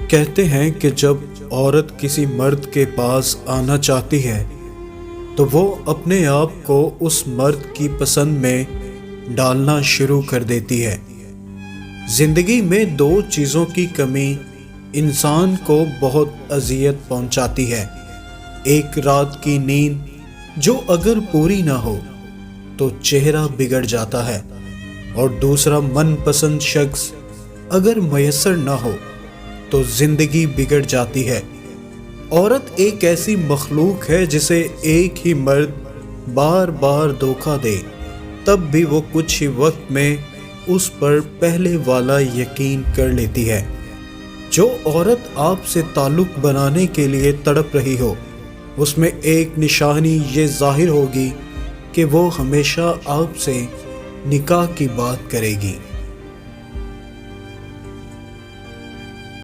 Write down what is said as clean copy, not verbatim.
کہتے ہیں کہ جب عورت کسی مرد کے پاس آنا چاہتی ہے تو وہ اپنے آپ کو اس مرد کی پسند میں ڈالنا شروع کر دیتی ہے۔ زندگی میں دو چیزوں کی کمی انسان کو بہت اذیت پہنچاتی ہے۔ ایک رات کی نیند جو اگر پوری نہ ہو تو چہرہ بگڑ جاتا ہے، اور دوسرا من پسند شخص اگر میسر نہ ہو تو زندگی بگڑ جاتی ہے۔ عورت ایک ایسی مخلوق ہے جسے ایک ہی مرد بار بار دھوکہ دے تب بھی وہ کچھ ہی وقت میں اس پر پہلے والا یقین کر لیتی ہے۔ جو عورت آپ سے تعلق بنانے کے لیے تڑپ رہی ہو، اس میں ایک نشانی یہ ظاہر ہوگی کہ وہ ہمیشہ آپ سے نکاح کی بات کرے گی۔